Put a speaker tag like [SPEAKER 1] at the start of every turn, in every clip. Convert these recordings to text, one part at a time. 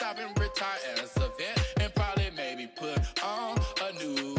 [SPEAKER 1] job and retire as a vet, and probably maybe put on a new.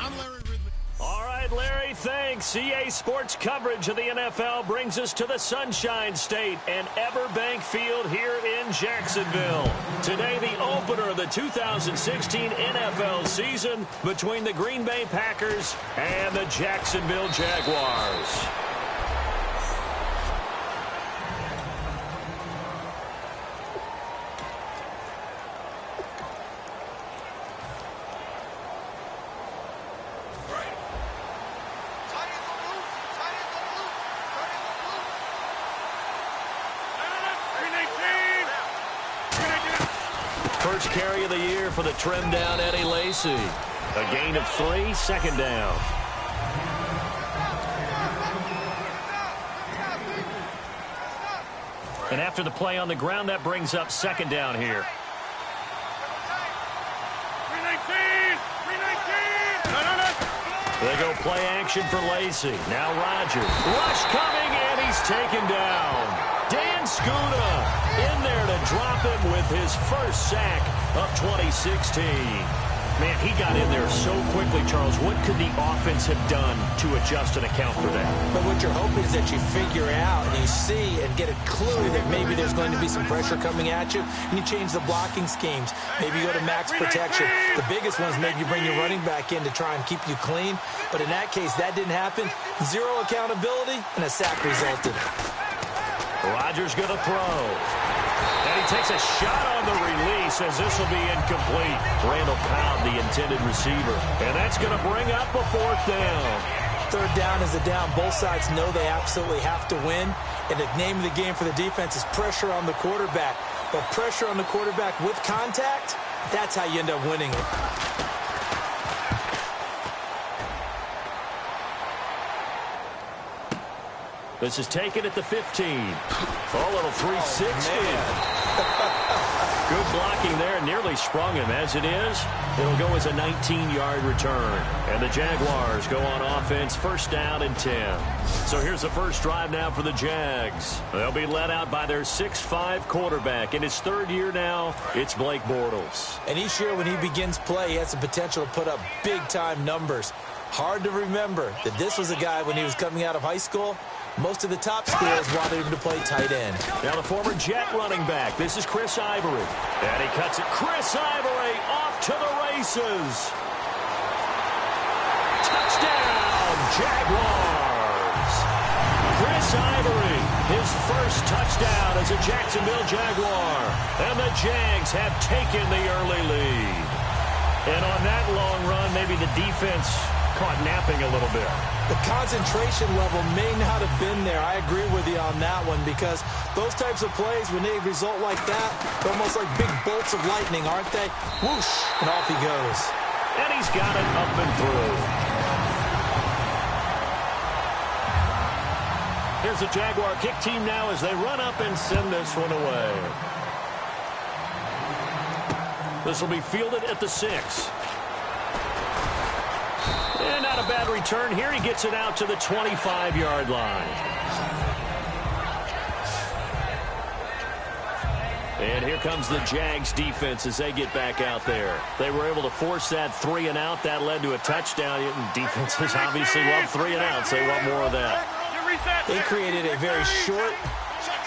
[SPEAKER 1] Mama.
[SPEAKER 2] CA Sports coverage of the NFL brings us to the Sunshine State and Everbank Field here in Jacksonville. Today, the opener of the 2016 NFL season between the Green Bay Packers and the Jacksonville Jaguars. First carry of the year for the trim down Eddie Lacy. A gain of 3, second down. And after the play on the ground, that brings up second down here. 319! They go play action for Lacy. Now Rodgers. Rush coming, and he's taken down. Dan Scuda in there to drop him with his first sack of 2016. Man, he got in there so quickly, Charles. What could the offense have done to adjust and account for that?
[SPEAKER 3] But what you're hoping is that you figure out and you see and get a clue that maybe there's going to be some pressure coming at you, and you change the blocking schemes. Maybe you go to max protection. The biggest one is maybe you bring your running back in to try and keep you clean. But in that case, that didn't happen. Zero accountability, and a sack resulted.
[SPEAKER 2] Rodgers going to throw. And he takes a shot on the release as this will be incomplete. Randall Cobb, the intended receiver. And that's going to bring up a fourth down.
[SPEAKER 3] Third down is a down. Both sides know they absolutely have to win. And the name of the game for the defense is pressure on the quarterback. But pressure on the quarterback with contact, that's how you end up winning it.
[SPEAKER 2] This is taken at the 15. A little 360. Good blocking there. Nearly sprung him. As it is, it'll go as a 19-yard return. And the Jaguars go on offense, first down and 10. So here's the first drive now for the Jags. They'll be led out by their 6'5 quarterback. In his third year now, it's Blake Bortles.
[SPEAKER 3] And each year when he begins play, he has the potential to put up big-time numbers. Hard to remember that this was a guy when he was coming out of high school. Most of the top schools wanted him to play tight end.
[SPEAKER 2] Now the former Jet running back. This is Chris Ivory. And he cuts it. Chris Ivory off to the races. Touchdown, Jaguars. Chris Ivory, his first touchdown as a Jacksonville Jaguar. And the Jags have taken the early lead. And on that long run, maybe the defense caught napping a little bit.
[SPEAKER 3] The concentration level may not have been there. I agree with you on that one, because those types of plays, when they result like that, they're almost like big bolts of lightning, aren't they? Whoosh, and off he goes.
[SPEAKER 2] And he's got it up and through. Here's the Jaguar kick team now as they run up and send this one away. This will be fielded at the 6. And not a bad return here. He gets it out to the 25-yard line. And here comes the Jags defense as they get back out there. They were able to force that 3 and out. That led to a touchdown. Defenses obviously love 3 and outs. They want more of that.
[SPEAKER 3] They created a very short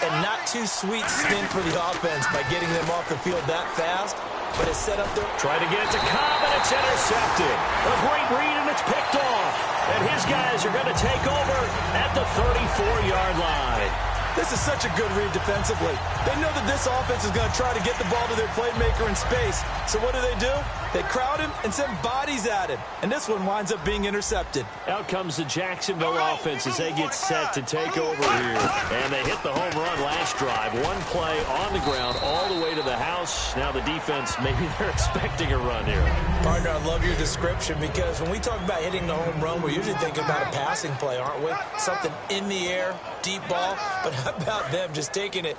[SPEAKER 3] and not too sweet stint for the offense by getting them off the field that fast. But it's set up there.
[SPEAKER 2] Try to get it to Cobb, and it's intercepted. A great read, and it's picked off. And his guys are going to take over at the 34-yard line.
[SPEAKER 3] This is such a good read defensively. They know that this offense is going to try to get the ball to their playmaker in space. So what do? They crowd him and send bodies at him. And this one winds up being intercepted.
[SPEAKER 2] Out comes the Jacksonville offense as they get set to take over here. And they hit the home run last drive. One play on the ground all the way to the house. Now the defense, maybe they're expecting a run here.
[SPEAKER 3] Partner, I love your description, because when we talk about hitting the home run, we're usually thinking about a passing play, aren't we? Something in the air, deep ball. But how about them just taking it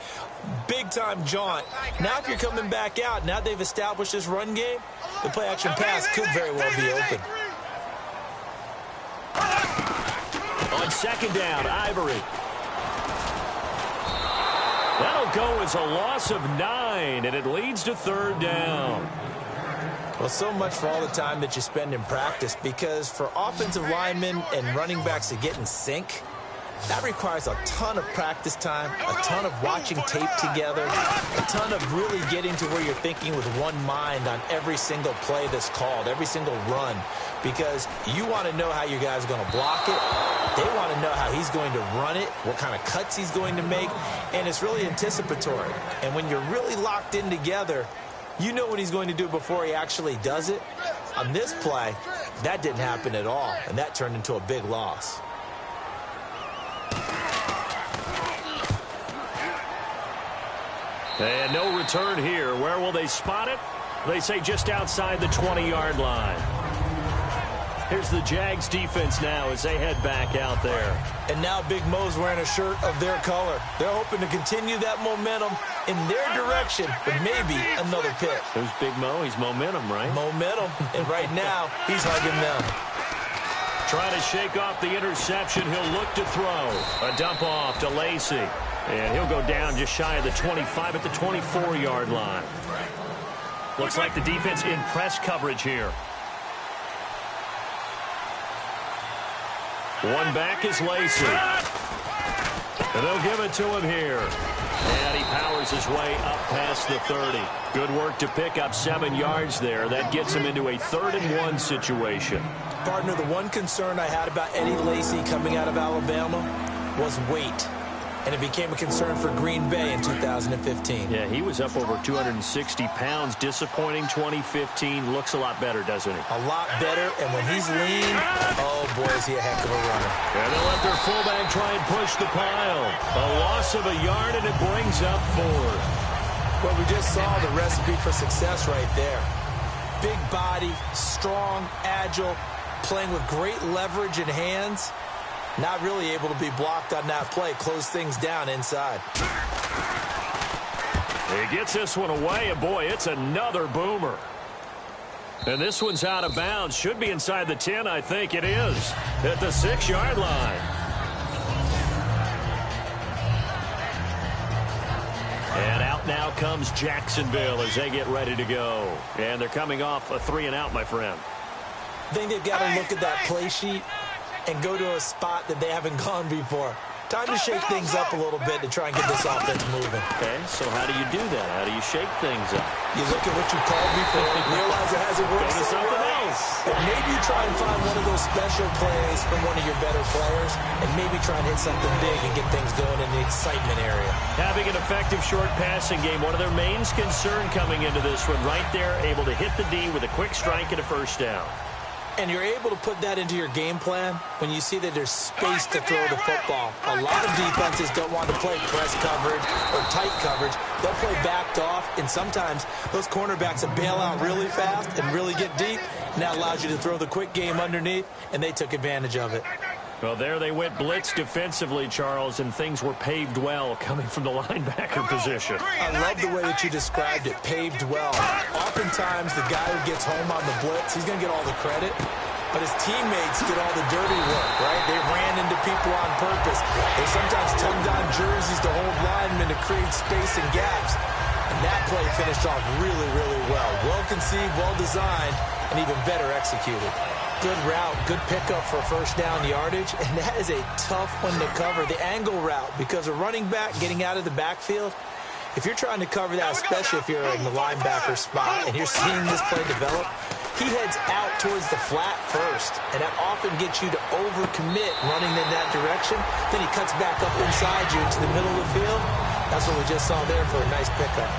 [SPEAKER 3] big-time jaunt? Now if you're coming back out, now they've established this run game, the play-action pass could very well be open.
[SPEAKER 2] On second down, Ivory. That'll go as a loss of 9, and it leads to third down.
[SPEAKER 3] Well, so much for all the time that you spend in practice, because for offensive linemen and running backs to get in sync, that requires a ton of practice time, a ton of watching tape together, a ton of really getting to where you're thinking with one mind on every single play that's called, every single run, because you want to know how your guy's going to block it. They want to know how he's going to run it, what kind of cuts he's going to make, and it's really anticipatory. And when you're really locked in together, you know what he's going to do before he actually does it. On this play, that didn't happen at all, and that turned into a big loss.
[SPEAKER 2] And no return here. Where will they spot it? They say just outside the 20-yard line. Here's the Jags defense now as they head back out there.
[SPEAKER 3] And now Big Mo's wearing a shirt of their color. They're hoping to continue that momentum in their direction, but maybe another pick.
[SPEAKER 2] Who's Big Mo? He's momentum, right?
[SPEAKER 3] Momentum. And right now, he's hugging them.
[SPEAKER 2] Trying to shake off the interception. He'll look to throw. A dump off to Lacy. And he'll go down just shy of the 25 at the 24-yard line. Looks like the defense in press coverage here. One back is Lacy. And they'll give it to him here. And he powers his way up past the 30. Good work to pick up 7 yards there. That gets him into a 3rd-and-1 situation.
[SPEAKER 3] Partner, the one concern I had about Eddie Lacy coming out of Alabama was weight. And it became a concern for Green Bay in 2015.
[SPEAKER 2] Yeah, he was up over 260 pounds. Disappointing 2015. Looks a lot better, doesn't he?
[SPEAKER 3] A lot better. And when he's lean, oh, boy, is he a heck of a runner.
[SPEAKER 2] And they'll let their fullback try and push the pile. A loss of a yard, and it brings up 4.
[SPEAKER 3] Well, we just saw the recipe for success right there. Big body, strong, agile, playing with great leverage in hands. Not really able to be blocked on that play. Close things down inside.
[SPEAKER 2] He gets this one away, and boy, it's another boomer. And this one's out of bounds. Should be inside the 10, I think it is. At the 6-yard line. And out now comes Jacksonville as they get ready to go. And they're coming off a 3-and-out, my friend.
[SPEAKER 3] I think they've got to look at that play sheet and go to a spot that they haven't gone before. Time to shake things up a little bit to try and get this offense moving.
[SPEAKER 2] Okay, so how do you do that? How do you shake things up?
[SPEAKER 3] You look at what you called before, realize it hasn't worked
[SPEAKER 2] Go to something else.
[SPEAKER 3] And maybe you try and find one of those special plays from one of your better players, and maybe try and hit something big and get things going in the excitement area.
[SPEAKER 2] Having an effective short passing game, one of their main concern coming into this one, right there, able to hit the D with a quick strike and a 1st down.
[SPEAKER 3] And you're able to put that into your game plan when you see that there's space to throw the football. A lot of defenses don't want to play press coverage or tight coverage. They'll play backed off, and sometimes those cornerbacks will bail out really fast and really get deep, and that allows you to throw the quick game underneath, and they took advantage of it.
[SPEAKER 2] Well, there they went blitz defensively, Charles, and things were paved well coming from the linebacker position.
[SPEAKER 3] I love the way that you described it, paved well. Oftentimes, the guy who gets home on the blitz, he's going to get all the credit, but his teammates did all the dirty work, right? They ran into people on purpose. They sometimes tugged on jerseys to hold linemen to create space and gaps, and that play finished off really, really well. Well-conceived, well-designed, and even better executed. Good route, good pickup for first down yardage, and that is a tough one to cover, the angle route, because a running back getting out of the backfield, if you're trying to cover that, especially if you're in the linebacker spot and you're seeing this play develop, he heads out towards the flat first, and that often gets you to overcommit running in that direction. Then he cuts back up inside you into the middle of the field. That's what we just saw there for a nice pickup.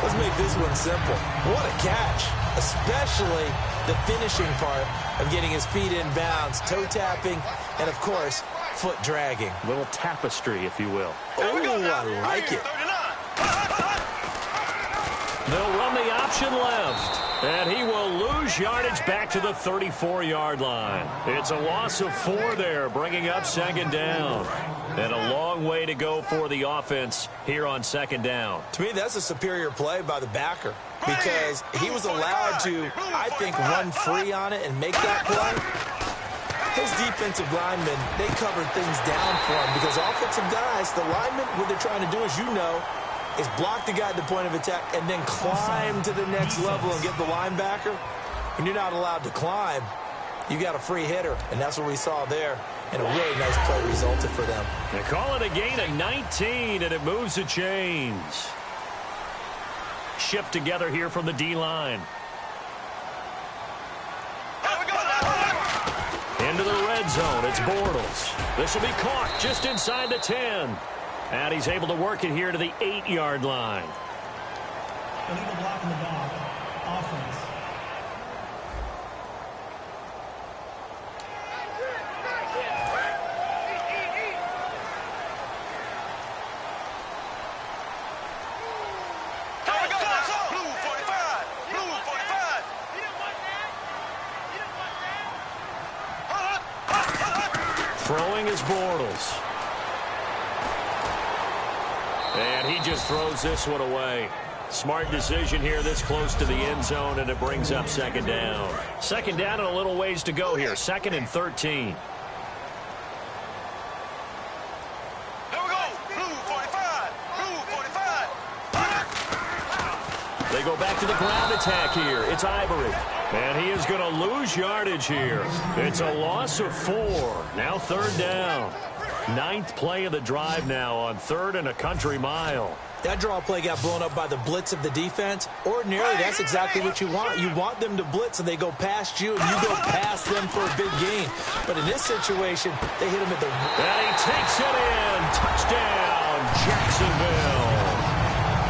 [SPEAKER 3] Let's make this one simple. What a catch, especially the finishing part of getting his feet in bounds, toe tapping, and, of course, foot dragging.
[SPEAKER 2] A little tapestry, if you will.
[SPEAKER 3] Oh, I like it.
[SPEAKER 2] They'll run the option left, and he will lose yardage back to the 34-yard line. It's a loss of 4 there, bringing up second down. And a long way to go for the offense here on second down.
[SPEAKER 3] To me, that's a superior play by the backer because he was allowed to, I think, run free on it and make that play. His defensive linemen, they covered things down for him because offensive guys, the linemen, what they're trying to do, as you know, is block the guy at the point of attack and then climb to the next level and get the linebacker. When you're not allowed to climb, you got a free hitter, and that's what we saw there. And a really nice play resulted for them.
[SPEAKER 2] They call it a gain of 19, and it moves the chains. Shift together here from the D-line. Into the red zone, it's Bortles. This will be caught just inside the 10. And he's able to work it here to the 8-yard line.
[SPEAKER 4] Illegal block in the ball. Offense.
[SPEAKER 2] Throwing is Bortles. And he just throws this one away. Smart decision here this close to the end zone, and it brings up second down. Second down and a little ways to go here. 2nd and 13. They go back to the ground attack here. It's Ivory. And he is going to lose yardage here. It's a loss of 4. Now 3rd down. 9th play of the drive now on 3rd and a country mile.
[SPEAKER 3] That draw play got blown up by the blitz of the defense. Ordinarily, that's exactly what you want. You want them to blitz, and they go past you, and you go past them for a big gain. But in this situation, they hit him at the...
[SPEAKER 2] And he takes it in. Touchdown, Jacksonville.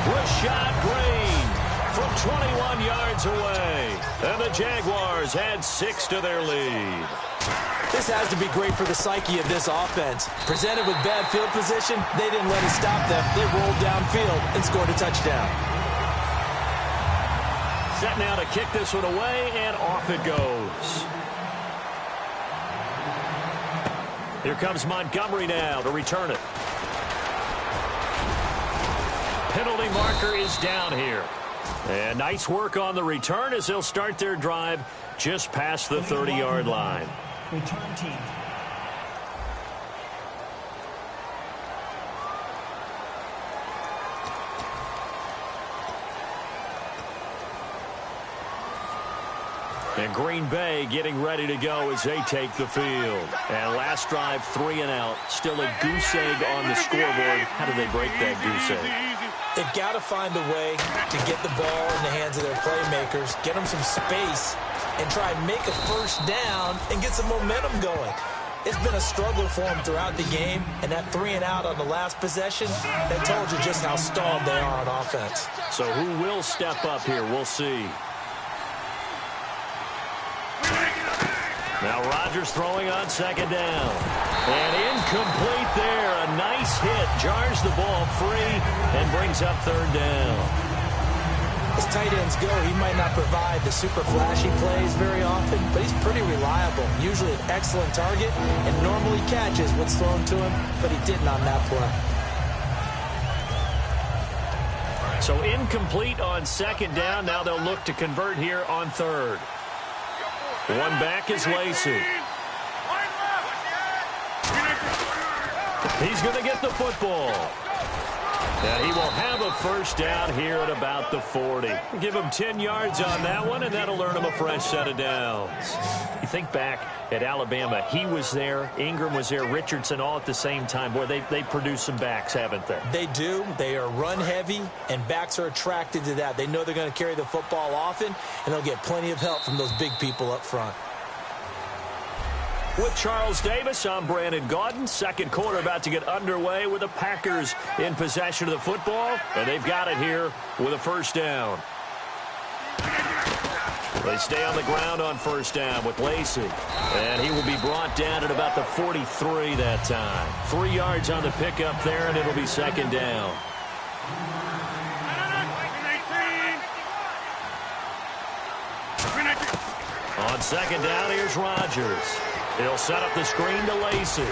[SPEAKER 2] Rashad Green from 21 yards away. And the Jaguars add 6 to their lead.
[SPEAKER 3] This has to be great for the psyche of this offense. Presented with bad field position, they didn't let it stop them. They rolled downfield and scored a touchdown.
[SPEAKER 2] Set now to kick this one away, and off it goes. Here comes Montgomery now to return it. Penalty marker is down here. And nice work on the return as they'll start their drive just past the 30-yard line.
[SPEAKER 4] Return team.
[SPEAKER 2] And Green Bay getting ready to go as they take the field. And last drive, 3 and out. Still a goose egg on the scoreboard. How do they break that goose egg?
[SPEAKER 3] They've got to find a way to get the ball in the hands of their playmakers, get them some space, and try and make a first down and get some momentum going. It's been a struggle for them throughout the game, and that 3 and out on the last possession, that told you just how stalled they are on offense.
[SPEAKER 2] So who will step up here? We'll see. Now Rodgers throwing on second down. And incomplete there. A nice hit. Jars the ball free and brings up third down.
[SPEAKER 3] As tight ends go, he might not provide the super flashy plays very often, but he's pretty reliable. Usually an excellent target and normally catches what's thrown to him, but he didn't on that play.
[SPEAKER 2] So incomplete on second down. Now they'll look to convert here on third. One back is Lacey. He's going to get the football. And he will have a first down here at about the 40. Give him 10 yards on that one, and that'll earn him a fresh set of downs. You think back at Alabama, he was there, Ingram was there, Richardson all at the same time. Boy, they produced some backs, haven't they?
[SPEAKER 3] They do. They are run-heavy, and backs are attracted to that. They know they're going to carry the football often, and they'll get plenty of help from those big people up front.
[SPEAKER 2] With Charles Davis, I'm Brandon Gaudin. Second quarter about to get underway with the Packers in possession of the football. And they've got it here with a first down. They stay on the ground on first down with Lacey. And he will be brought down at about the 43 that time. 3 yards on the pickup there, and it'll be second down. On second down, here's Rodgers. He'll set up the screen to Lacey,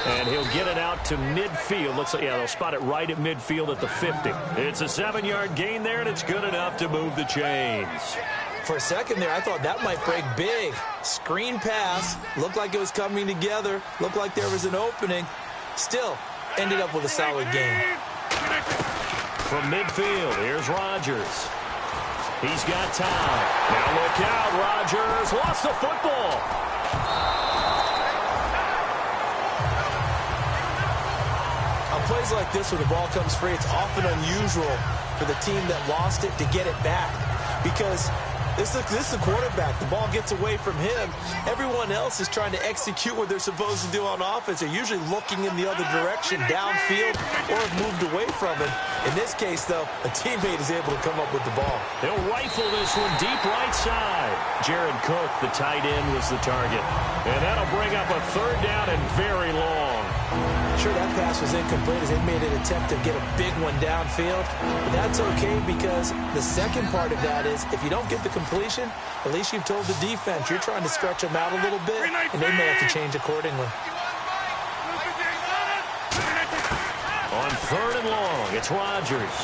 [SPEAKER 2] and he'll get it out to midfield. Looks like, yeah, they'll spot it right at midfield at the 50. It's a 7-yard gain there, and it's good enough to move the chains.
[SPEAKER 3] For a second there, I thought that might break big. Screen pass, looked like it was coming together, looked like there was an opening. Still, ended up with a solid gain.
[SPEAKER 2] From midfield, here's Rodgers. He's got time. Now look out, Rodgers lost the football.
[SPEAKER 3] Plays like this where the ball comes free, it's often unusual for the team that lost it to get it back because this is the quarterback. The ball gets away from him. Everyone else is trying to execute what they're supposed to do on offense. They're usually looking in the other direction, downfield, or have moved away from him. In this case, though, a teammate is able to come up with the ball.
[SPEAKER 2] They'll rifle this one deep right side. Jared Cook, the tight end, was the target. And that'll bring up a third down and very long.
[SPEAKER 3] Sure, that pass was incomplete as they made an attempt to get a big one downfield. But that's okay because the second part of that is if you don't get the completion, at least you've told the defense you're trying to stretch them out a little bit, and they may have to change accordingly.
[SPEAKER 2] On third and long, it's Rodgers.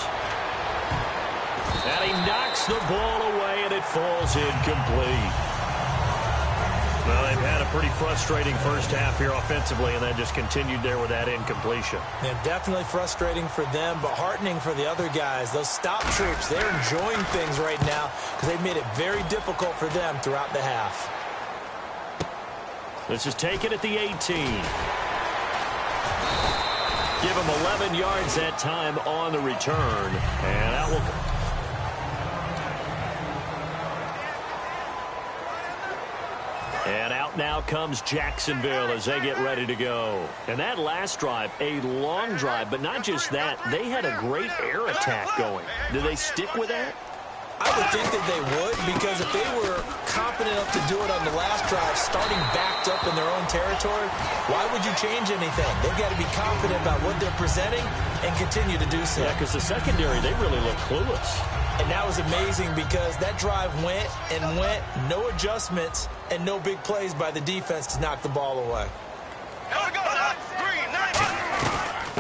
[SPEAKER 2] And he knocks the ball away, and it falls incomplete. Well, they've had a pretty frustrating first half here offensively, and then just continued there with that incompletion.
[SPEAKER 3] Yeah, definitely frustrating for them, but heartening for the other guys. Those stop troops, they're enjoying things right now because they've made it very difficult for them throughout the half.
[SPEAKER 2] This is taken at the 18. Give him 11 yards that time on the return, and that will... And out now comes Jacksonville as they get ready to go. And that last drive, a long drive, but not just that. They had a great air attack going. Do they stick with that?
[SPEAKER 3] I would think that they would because if they were competent enough to do it on the last drive, starting backed up in their own territory, why would you change anything? They've got to be confident about what they're presenting and continue to do so.
[SPEAKER 2] Yeah, because the secondary, they really look clueless.
[SPEAKER 3] And that was amazing because that drive went and went, no adjustments, and no big plays by the defense to knock the ball away.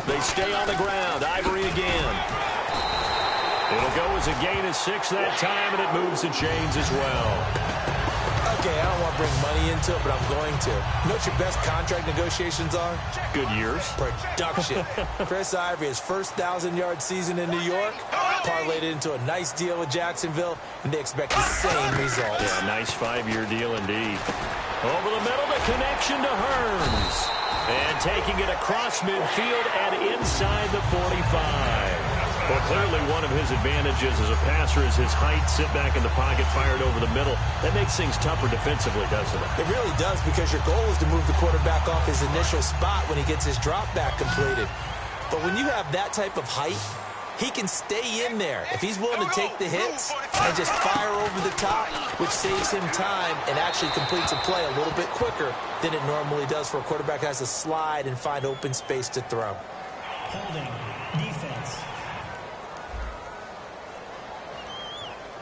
[SPEAKER 2] They stay on the ground. Ivory again. It'll go as a gain of 6 that time, and it moves the chains as well.
[SPEAKER 3] Okay, I don't want to bring money into it, but I'm going to. You know what your best contract negotiations are?
[SPEAKER 2] Good years.
[SPEAKER 3] Production. Chris Ivory, his first 1,000-yard season in New York, parlayed it into a nice deal with Jacksonville, and they expect the same results.
[SPEAKER 2] Yeah, nice 5-year deal indeed. Over the middle, the connection to Hearns. And taking it across midfield and inside the 45. Well, clearly one of his advantages as a passer is his height, sit back in the pocket, fired over the middle. That makes things tougher defensively, doesn't it?
[SPEAKER 3] It really does because your goal is to move the quarterback off his initial spot when he gets his drop back completed. But when you have that type of height, he can stay in there. If he's willing to take the hits and just fire over the top, which saves him time and actually completes a play a little bit quicker than it normally does for a quarterback that has to slide and find open space to throw.
[SPEAKER 4] Holding. Defense.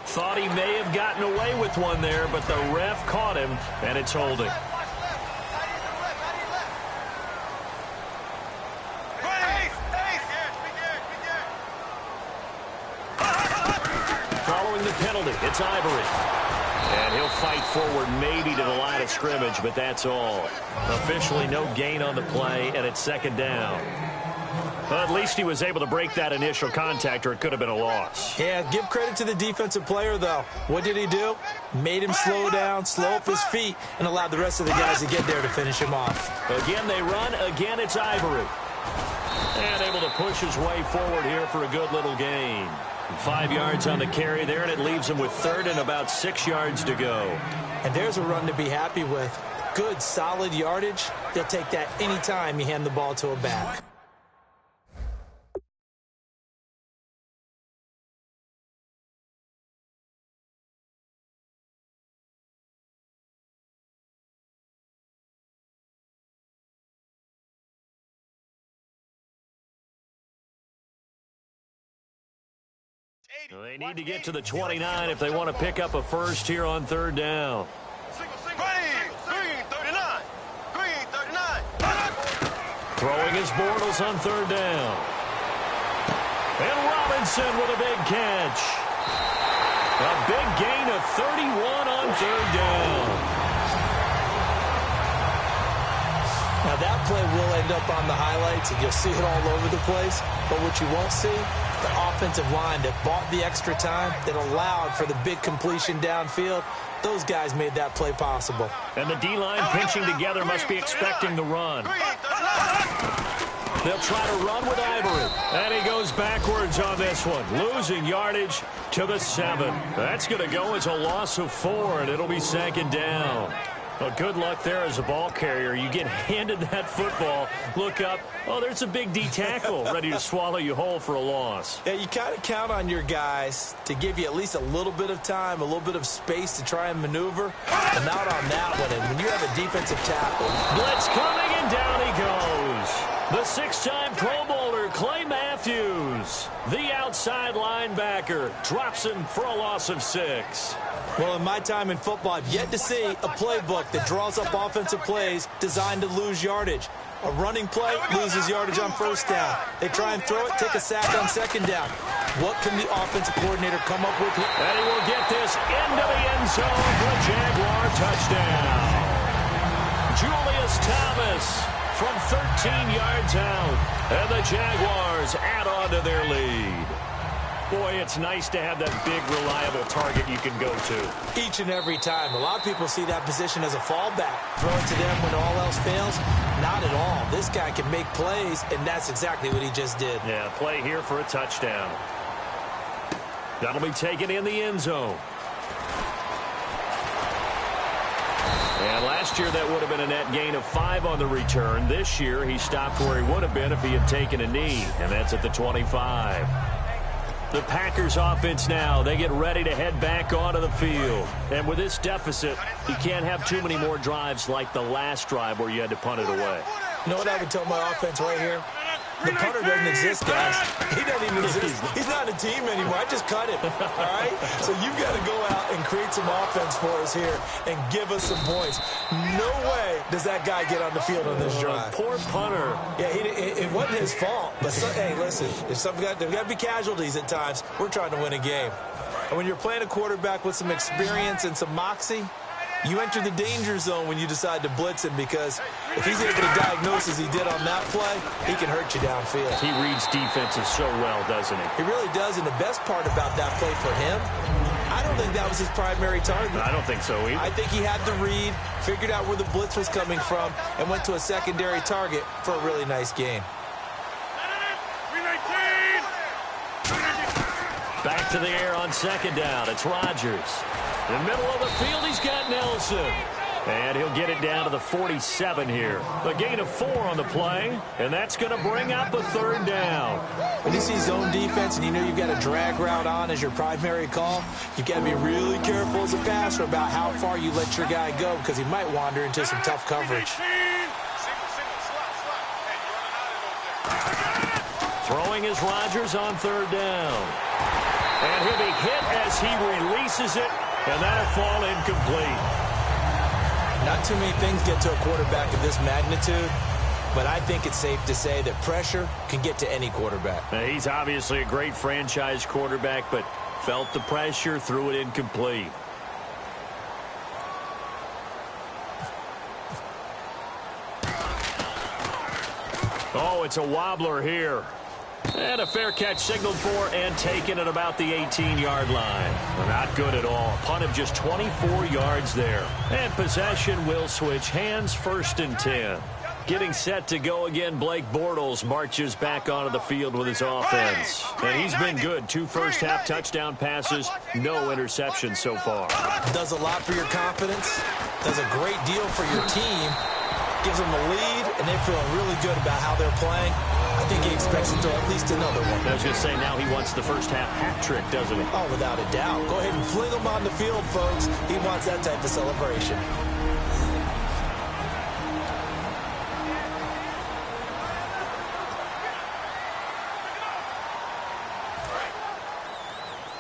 [SPEAKER 2] Thought he may have gotten away with one there, but the ref caught him, and it's holding. Following the penalty, it's Ivory. And he'll fight forward maybe to the line of scrimmage, but that's all. Officially no gain on the play, and it's second down. Well, at least he was able to break that initial contact, or it could have been a loss.
[SPEAKER 3] Yeah, give credit to the defensive player, though. What did he do? Made him slow down, slow up his feet, and allowed the rest of the guys to get there to finish him off.
[SPEAKER 2] Again, they run. Again, it's Ivory. And able to push his way forward here for a good little gain. 5 yards on the carry there, and it leaves him with third and about 6 yards to go.
[SPEAKER 3] And there's a run to be happy with. Good, solid yardage. He'll take that anytime you hand the ball to a back.
[SPEAKER 2] They need to get to the 29 if they want to pick up a first here on third down.
[SPEAKER 5] Green 39. Green 39.
[SPEAKER 2] Throwing his Bortles on third down. And Robinson with a big catch. A big gain of 31 on third down.
[SPEAKER 3] Now, that play will end up on the highlights, and you'll see it all over the place. But what you won't see, the offensive line that bought the extra time, that allowed for the big completion downfield, those guys made that play possible.
[SPEAKER 2] And the D-line pinching together must be expecting the run. They'll try to run with Ivory. And he goes backwards on this one, losing yardage to the 7. That's going to go as a loss of 4, and it'll be second down. Well, good luck there as a ball carrier. You get handed that football, look up, oh, there's a big D tackle ready to swallow you whole for a loss.
[SPEAKER 3] Yeah, you kind of count on your guys to give you at least a little bit of time, a little bit of space to try and maneuver, but not on that one. And when you have a defensive tackle.
[SPEAKER 2] Blitz coming, and down he goes. The 6-time Pro Bowler, Clay Matthews, the outside linebacker, drops him for a loss of 6.
[SPEAKER 3] Well, in my time in football, I've yet to see a playbook that draws up offensive plays designed to lose yardage. A running play loses yardage on first down. They try and throw it, take a sack on second down. What can the offensive coordinator come up with here?
[SPEAKER 2] And he will get this into the end zone for a Jaguar touchdown. Julius Thomas from 13 yards out. And the Jaguars add on to their lead. Boy, it's nice to have that big, reliable target you can go to.
[SPEAKER 3] Each and every time. A lot of people see that position as a fallback. Throw it to them when all else fails. Not at all. This guy can make plays, and that's exactly what he just did.
[SPEAKER 2] Yeah, play here for a touchdown. That'll be taken in the end zone. And last year, that would have been a net gain of 5 on the return. This year, he stopped where he would have been if he had taken a knee, and that's at the 25. The Packers offense now, they get ready to head back onto the field. And with this deficit, you can't have too many more drives like the last drive where you had to punt it away.
[SPEAKER 3] You know what I would tell my offense right here? The punter doesn't exist, guys. He doesn't even exist. He's not a team anymore. I just cut him, all right? So you've got to go out and create some offense for us here and give us some points. No way does that guy get on the field on this drive.
[SPEAKER 2] Poor punter.
[SPEAKER 3] Yeah, it wasn't his fault. But, hey, listen, there's got to be casualties at times. We're trying to win a game. And when you're playing a quarterback with some experience and some moxie, you enter the danger zone when you decide to blitz him, because if he's able to diagnose as he did on that play, he can hurt you downfield.
[SPEAKER 2] He reads defenses so well, doesn't he?
[SPEAKER 3] He really does, and the best part about that play for him, I don't think that was his primary target.
[SPEAKER 2] I don't think so either. I
[SPEAKER 3] think he had the read, figured out where the blitz was coming from, and went to a secondary target for a really nice game.
[SPEAKER 2] Back to the air on second down. It's Rodgers. In the middle of the field, he's got Nelson. And he'll get it down to the 47 here. A gain of 4 on the play, and that's going to bring up a third down.
[SPEAKER 3] When you see zone defense and you know you've got a drag route on as your primary call, you've got to be really careful as a passer about how far you let your guy go because he might wander into some tough coverage.
[SPEAKER 2] Throwing is Rodgers on third down. And he'll be hit as he releases it, and that'll fall incomplete.
[SPEAKER 3] Not too many things get to a quarterback of this magnitude, but I think it's safe to say that pressure can get to any quarterback.
[SPEAKER 2] Now, he's obviously a great franchise quarterback, but felt the pressure, threw it incomplete. Oh, it's a wobbler here. And a fair catch signaled for and taken at about the 18-yard line. Not good at all. A punt of just 24 yards there. And possession will switch hands, 1st and 10. Getting set to go again, Blake Bortles marches back onto the field with his offense. And he's been good. 2 first-half touchdown passes, no interceptions so far.
[SPEAKER 3] Does a lot for your confidence. Does a great deal for your team. Gives them the lead, and they're feeling really good about how they're playing. I think he expects to throw at least another one.
[SPEAKER 2] I was going to say, now he wants the first-half hat trick, doesn't he?
[SPEAKER 3] Oh, without a doubt. Go ahead and fling him on the field, folks. He wants that type of celebration.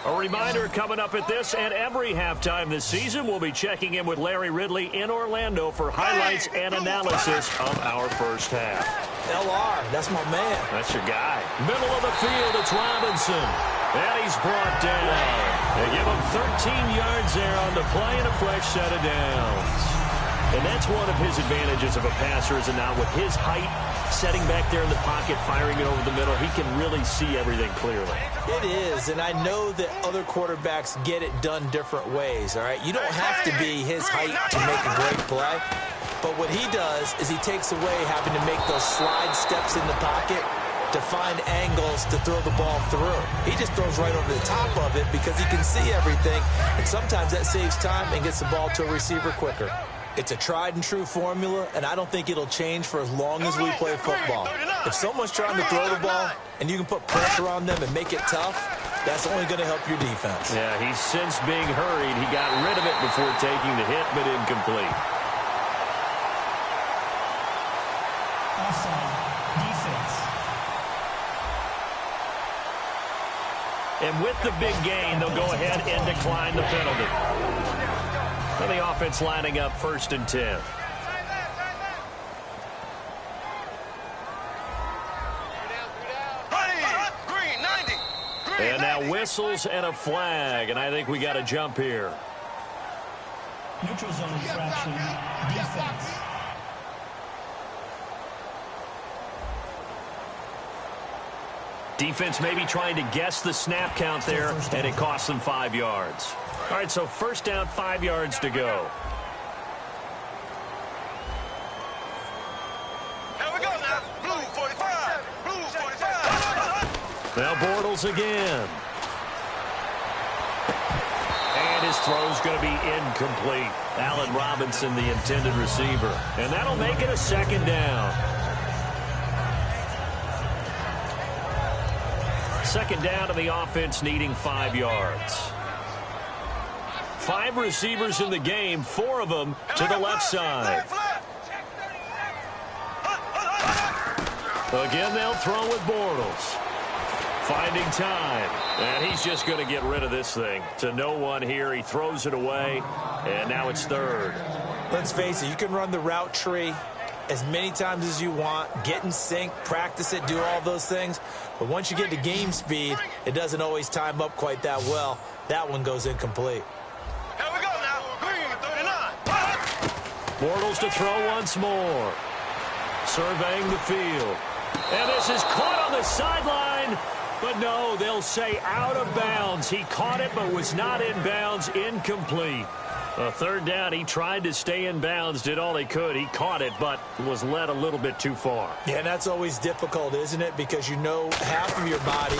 [SPEAKER 2] A reminder coming up at this and every halftime this season, we'll be checking in with Larry Ridley in Orlando for highlights and analysis of our first half.
[SPEAKER 3] LR, that's my man.
[SPEAKER 2] That's your guy. Middle of the field, it's Robinson. And he's brought down. They give him 13 yards there on the play and a fresh set of downs. And that's one of his advantages of a passer, is it not? With his height, setting back there in the pocket, firing it over the middle, he can really see everything clearly.
[SPEAKER 3] It is, and I know that other quarterbacks get it done different ways, all right? You don't have to be his height to make a great play, but what he does is he takes away having to make those slide steps in the pocket to find angles to throw the ball through. He just throws right over the top of it because he can see everything, and sometimes that saves time and gets the ball to a receiver quicker. It's a tried-and-true formula, and I don't think it'll change for as long as we play football. If someone's trying to throw the ball and you can put pressure on them and make it tough, that's only going to help your defense.
[SPEAKER 2] Yeah, he's since being hurried. He got rid of it before taking the hit, but incomplete.
[SPEAKER 4] Offside. Defense.
[SPEAKER 2] And with the big gain, they'll go ahead and decline the penalty. And the offense lining up 1st and 10. And now whistles and a flag, and I think we got a jump here.
[SPEAKER 4] Neutral zone infraction. Defense.
[SPEAKER 2] Defense maybe trying to guess the snap count there, and it costs them 5 yards. All right, so first down, 5 yards to go.
[SPEAKER 5] Here we go now. Blue 45. Blue 45.
[SPEAKER 2] Now Bortles again. And his throw's going to be incomplete. Allen Robinson, the intended receiver. And that'll make it a 2nd down. 2nd down to the offense, needing 5 yards. 5 receivers in the game, 4 of them to the left side. Again, they'll throw with Bortles. Finding time. And he's just going to get rid of this thing. To no one here. He throws it away. And now it's 3rd.
[SPEAKER 3] Let's face it, you can run the route tree as many times as you want, get in sync, practice it, do all those things. But once you get to game speed, it doesn't always time up quite that well. That one goes incomplete.
[SPEAKER 5] Here we go now. Green 39.
[SPEAKER 2] Bortles to throw once more. Surveying the field. And this is caught on the sideline. But no, they'll say out of bounds. He caught it but was not in bounds. Incomplete. A 3rd down, he tried to stay in bounds, did all he could. He caught it, but was led a little bit too far.
[SPEAKER 3] Yeah, and that's always difficult, isn't it? Because you know half of your body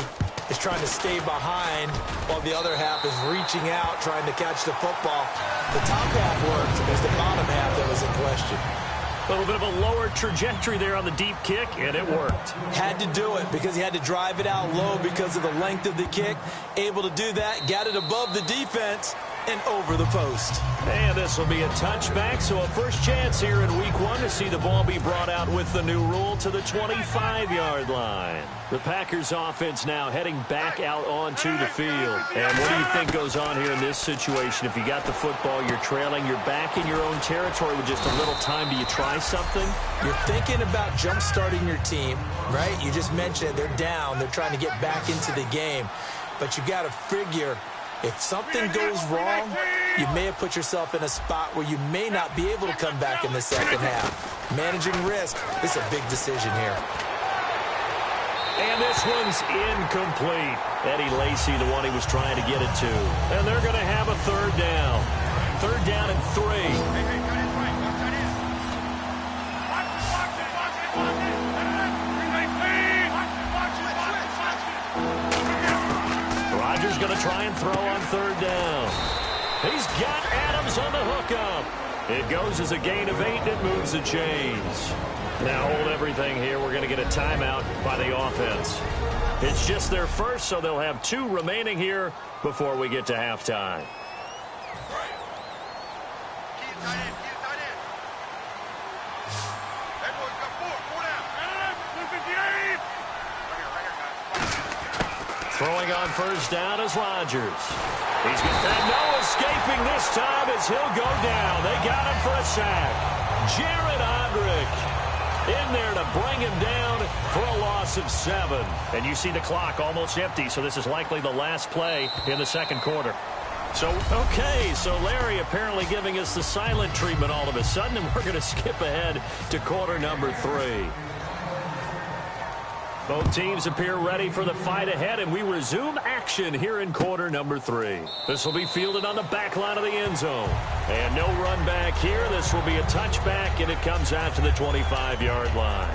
[SPEAKER 3] is trying to stay behind while the other half is reaching out, trying to catch the football. The top half worked. It was the bottom half that was in question.
[SPEAKER 2] A little bit of a lower trajectory there on the deep kick, and it worked.
[SPEAKER 3] Had to do it because he had to drive it out low because of the length of the kick. Able to do that, got it above the defense and over the post.
[SPEAKER 2] And this will be a touchback, so a first chance here in week 1 to see the ball be brought out with the new rule to the 25-yard line. The Packers offense now heading back out onto the field. And what do you think goes on here in this situation? If you got the football, you're trailing, you're back in your own territory with just a little time. Do you try something?
[SPEAKER 3] You're thinking about jump-starting your team, right? You just mentioned it. They're down. They're trying to get back into the game. But you got to figure, if something goes wrong, you may have put yourself in a spot where you may not be able to come back in the second half. Managing risk is a big decision here.
[SPEAKER 2] And this one's incomplete. Eddie Lacy, the one he was trying to get it to. And they're going to have a third down. Third down and 3. Rodgers going to try and throw on third down. He's got Adams on the hookup. It goes as a gain of 8, and it moves the chains. Now hold everything here. We're going to get a timeout by the offense. It's just their first, so they'll have 2 remaining here before we get to halftime. Throwing on first down is Rodgers. He's got no escaping this time as he'll go down. They got him for a sack. Jared Odrick in there to bring him down for a loss of 7. And you see the clock almost empty, so this is likely the last play in the second quarter. So Larry apparently giving us the silent treatment all of a sudden, and we're going to skip ahead to quarter number 3. Both teams appear ready for the fight ahead, and we resume action here in quarter number 3. This will be fielded on the back line of the end zone. And no run back here. This will be a touchback, and it comes out to the 25-yard line.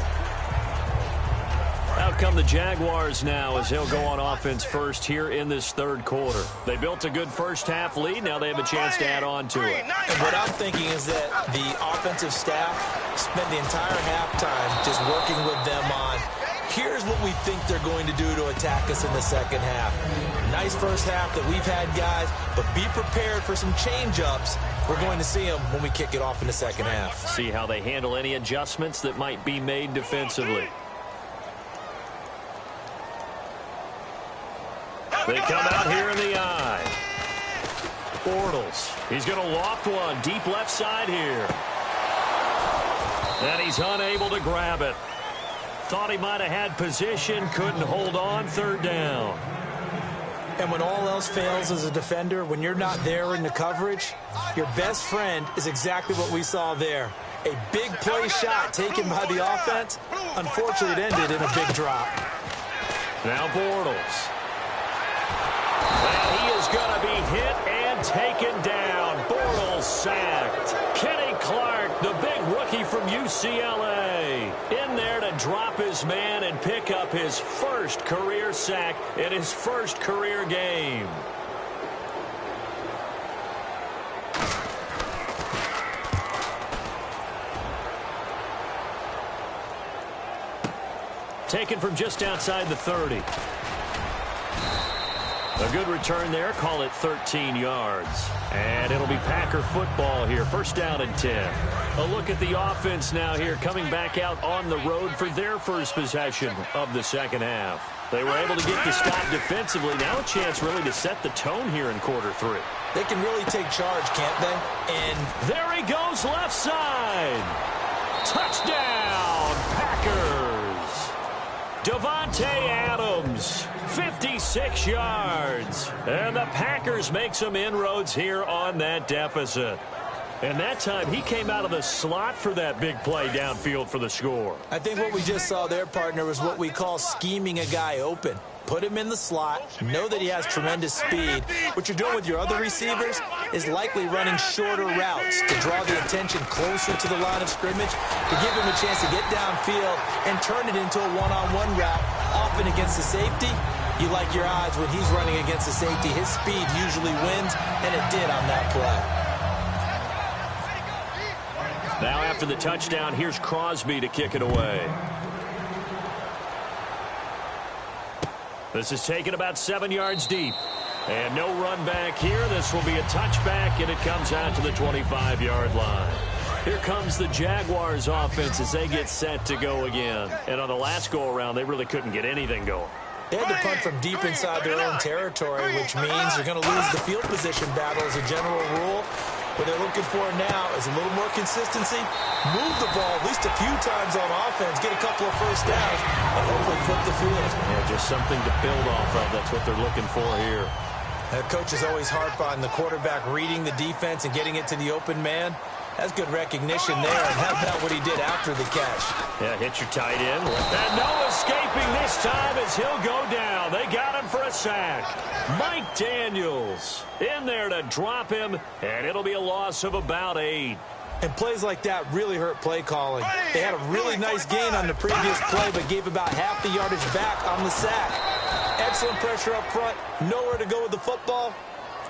[SPEAKER 2] Out come the Jaguars now as they'll go on offense first here in this third quarter. They built a good first-half lead. Now they have a chance to add on to it.
[SPEAKER 3] And what I'm thinking is that the offensive staff spent the entire halftime just working with them on, here's what we think they're going to do to attack us in the second half. Nice first half that we've had, guys, but be prepared for some change-ups. We're going to see them when we kick it off in the second half.
[SPEAKER 2] See how they handle any adjustments that might be made defensively. They come out here in the eye. Bortles. He's going to loft one deep left side here. And he's unable to grab it. Thought he might have had position, couldn't hold on, third down.
[SPEAKER 3] And when all else fails as a defender, when you're not there in the coverage, your best friend is exactly what we saw there. A big play shot taken by the offense. Unfortunately, it ended in a big drop.
[SPEAKER 2] Now Bortles. And he is going to be hit and taken down. Bortles sacked. Kenny Clark, the big rookie from UCLA, in there to drop his man and pick up his first career sack in his first career game. Taken from just outside the 30. A good return there. Call it 13 yards. And it'll be Packer football here. First down and 10. A look at the offense now here, coming back out on the road for their first possession of the second half. They were able to get the stop defensively. Now a chance really to set the tone here in quarter 3.
[SPEAKER 3] They can really take charge, can't they? And
[SPEAKER 2] there he goes left side. Touchdown, Packers. Davante Adams, 56 yards. And the Packers make some inroads here on that deficit. And that time, he came out of the slot for that big play downfield for the score.
[SPEAKER 3] I think what we just saw there, partner, was what we call scheming a guy open. Put him in the slot, know that he has tremendous speed. What you're doing with your other receivers is likely running shorter routes to draw the attention closer to the line of scrimmage, to give him a chance to get downfield and turn it into a one-on-one route, often against the safety. You like your odds when he's running against the safety. His speed usually wins, and it did on that play.
[SPEAKER 2] Now after the touchdown, here's Crosby to kick it away. This is taken about 7 yards deep. And no run back here. This will be a touchback, and it comes out to the 25-yard line. Here comes the Jaguars offense as they get set to go again. And on the last go-around, they really couldn't get anything going.
[SPEAKER 3] They had to punt from deep inside their own territory, which means they're going to lose the field position battle as a general rule. What they're looking for now is a little more consistency, move the ball at least a few times on offense, get a couple of first downs, and hopefully flip the field.
[SPEAKER 2] Yeah, just something to build off of. That's what they're looking for here.
[SPEAKER 3] Coaches always harp on the quarterback reading the defense and getting it to the open man. That's good recognition there, and how about what he did after the catch?
[SPEAKER 2] Yeah, hit your tight end. And no escaping this time as he'll go down. They got him for a sack. Mike Daniels in there to drop him, and it'll be a loss of about 8.
[SPEAKER 3] And plays like that really hurt play calling. They had a really nice gain on the previous play, but gave about half the yardage back on the sack. Excellent pressure up front. Nowhere to go with the football.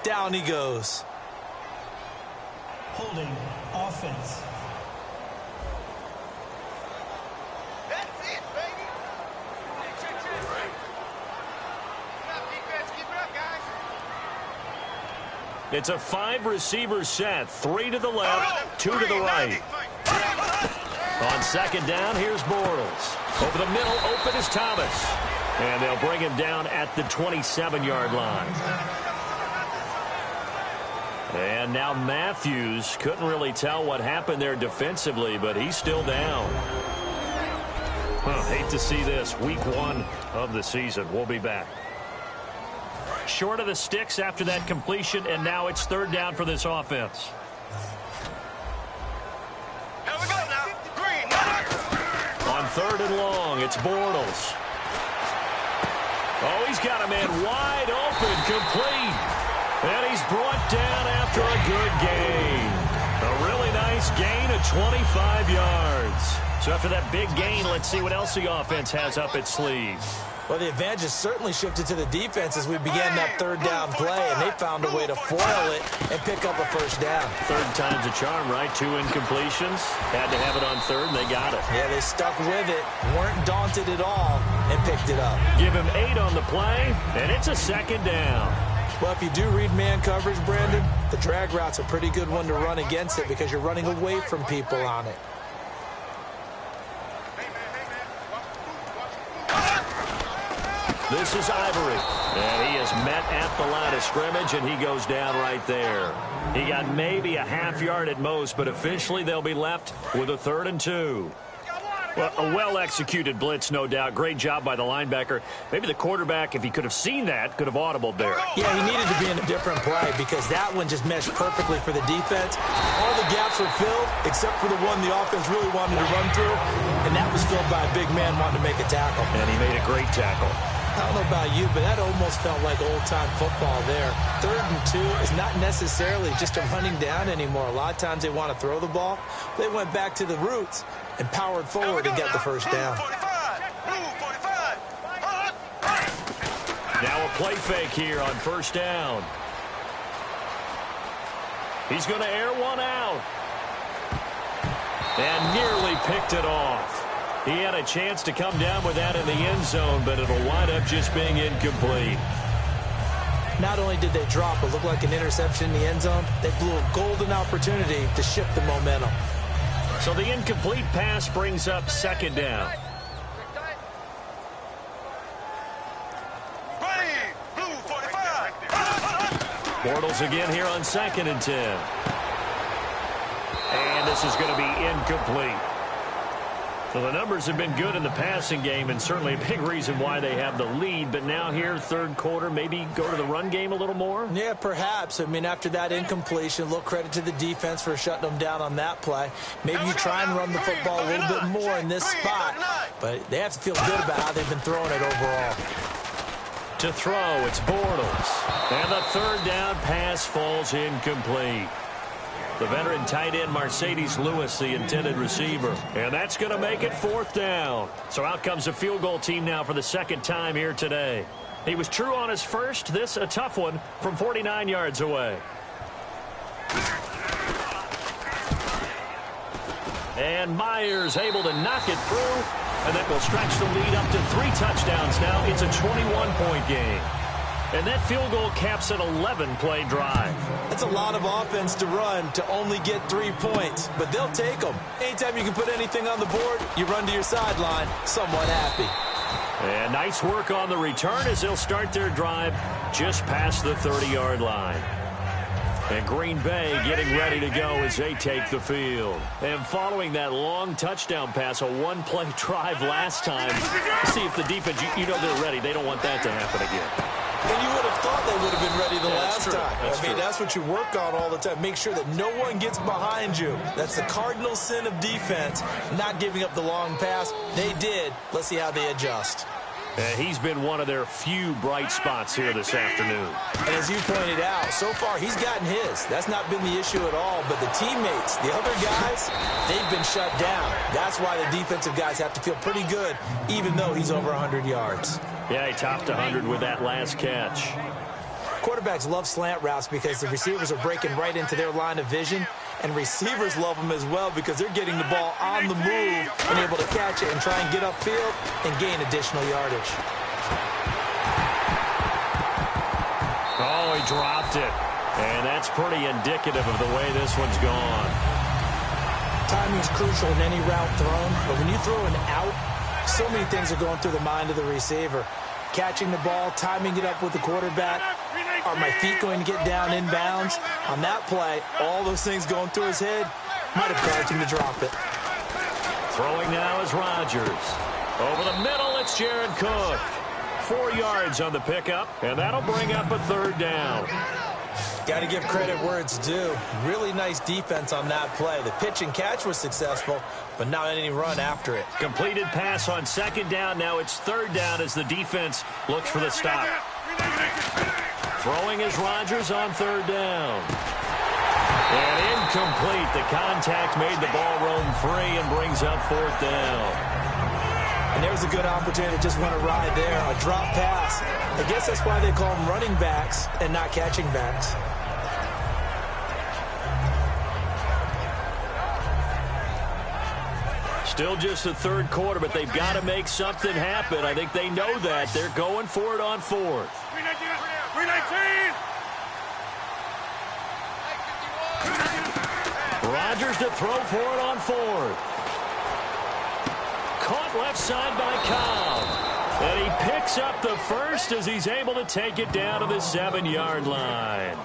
[SPEAKER 3] Down he goes.
[SPEAKER 4] Holding offense.
[SPEAKER 5] That's it, baby. Defense, keep it up, guys.
[SPEAKER 2] It's a 5-receiver set. 3 to the left, 2 to the right. On second down, here's Bortles. Over the middle, open is Thomas. And they'll bring him down at the 27-yard line. And now Matthews couldn't really tell what happened there defensively, but he's still down. Hate to see this. Week 1 of the season. We'll be back. Short of the sticks after that completion, and now it's third down for this offense.
[SPEAKER 5] Here we go now. Green.
[SPEAKER 2] On third and long, it's Bortles. Oh, he's got a man wide open, complete. And he's brought down after a good gain. A really nice gain of 25 yards. So after that big gain, let's see what else the offense has up its sleeve.
[SPEAKER 3] Well, the advantage has certainly shifted to the defense as we began that third down play, and they found a way to foil it and pick up a first down.
[SPEAKER 2] Third time's a charm, right? 2 incompletions. Had to have it on third, and they got it.
[SPEAKER 3] Yeah, they stuck with it, weren't daunted at all, and picked it up.
[SPEAKER 2] Give him 8 on the play, and it's a second down.
[SPEAKER 3] Well, if you do read man coverage, Brandon, the drag route's a pretty good one to run against it because you're running away from people on it.
[SPEAKER 2] This is Ivory, and he is met at the line of scrimmage, and he goes down right there. He got maybe a half yard at most, but officially they'll be left with a 3rd and 2. Well, a well-executed blitz, no doubt. Great job by the linebacker. Maybe the quarterback, if he could have seen that, could have audibled there.
[SPEAKER 3] Yeah, he needed to be in a different play because that one just meshed perfectly for the defense. All the gaps were filled except for the one the offense really wanted to run through, and that was filled by a big man wanting to make a tackle.
[SPEAKER 2] And he made a great tackle.
[SPEAKER 3] I don't know about you, but that almost felt like old-time football there. 3rd and 2 is not necessarily just a running down anymore. A lot of times they want to throw the ball. They went back to the roots and powered forward and got the first down.
[SPEAKER 2] Now a play fake here on first down. He's going to air one out. And nearly picked it off. He had a chance to come down with that in the end zone, but it'll wind up just being incomplete.
[SPEAKER 3] Not only did they drop what looked like an interception in the end zone, they blew a golden opportunity to shift the momentum.
[SPEAKER 2] So the incomplete pass brings up second down. Bortles again here on 2nd and 10. And this is going to be incomplete. So the numbers have been good in the passing game and certainly a big reason why they have the lead. But now here, third quarter, maybe go to the run game a little more?
[SPEAKER 3] Yeah, perhaps. I mean, after that incompletion, a little credit to the defense for shutting them down on that play. Maybe you try and run the football a little bit more in this spot. But they have to feel good about how they've been throwing it overall.
[SPEAKER 2] To throw, it's Bortles. And the third down pass falls incomplete. The veteran tight end, Mercedes Lewis, the intended receiver. And that's going to make it 4th down. So out comes the field goal team now for the second time here today. He was true on his first. This a tough one from 49 yards away. And Myers able to knock it through, and that will stretch the lead up to 3 touchdowns now. It's a 21-point game. And that field goal caps an 11-play drive.
[SPEAKER 3] That's a lot of offense to run to only get 3 points, but they'll take them. Anytime you can put anything on the board, you run to your sideline somewhat happy.
[SPEAKER 2] And nice work on the return as they'll start their drive just past the 30-yard line. And Green Bay getting ready to go as they take the field. And following that long touchdown pass, a one-play drive last time, see if the defense, you know they're ready. They don't want that to happen again.
[SPEAKER 3] And you would have thought they would have been ready the last time. That's what you work on all the time. Make sure that no one gets behind you. That's the cardinal sin of defense, not giving up the long pass. They did. Let's see how they adjust.
[SPEAKER 2] He's been one of their few bright spots here this afternoon.
[SPEAKER 3] And as you pointed out, so far he's gotten his. That's not been the issue at all. But the teammates, the other guys, they've been shut down. That's why the defensive guys have to feel pretty good, even though he's over 100 yards.
[SPEAKER 2] Yeah, he topped 100 with that last catch.
[SPEAKER 3] Quarterbacks love slant routes because the receivers are breaking right into their line of vision. And receivers love them as well because they're getting the ball on the move and able to catch it and try and get upfield and gain additional yardage.
[SPEAKER 2] Oh, he dropped it. And that's pretty indicative of the way this one's gone.
[SPEAKER 3] Timing is crucial in any route thrown, but when you throw an out, so many things are going through the mind of the receiver. Catching the ball, timing it up with the quarterback. Are my feet going to get down inbounds? On that play, all those things going through his head might have caused him to drop it.
[SPEAKER 2] Throwing now is Rodgers. Over the middle, it's Jared Cook. 4 yards on the pickup, and that'll bring up a 3rd down.
[SPEAKER 3] Got to give credit where it's due. Really nice defense on that play. The pitch and catch was successful, but not any run after it.
[SPEAKER 2] Completed pass on 2nd down. Now it's 3rd down as the defense looks for the stop. Throwing is Rodgers on 3rd down. And incomplete. The contact made the ball roam free and brings up 4th down.
[SPEAKER 3] And there's a good opportunity to just want to ride there. A drop pass. I guess that's why they call them running backs and not catching backs.
[SPEAKER 2] Still just the 3rd quarter, but they've got to make something happen. I think they know that. They're going for it on 4th.
[SPEAKER 5] 319!
[SPEAKER 2] Rodgers to throw for it on 4th. Caught left side by Cobb. And he picks up the first as he's able to take it down to the 7-yard line.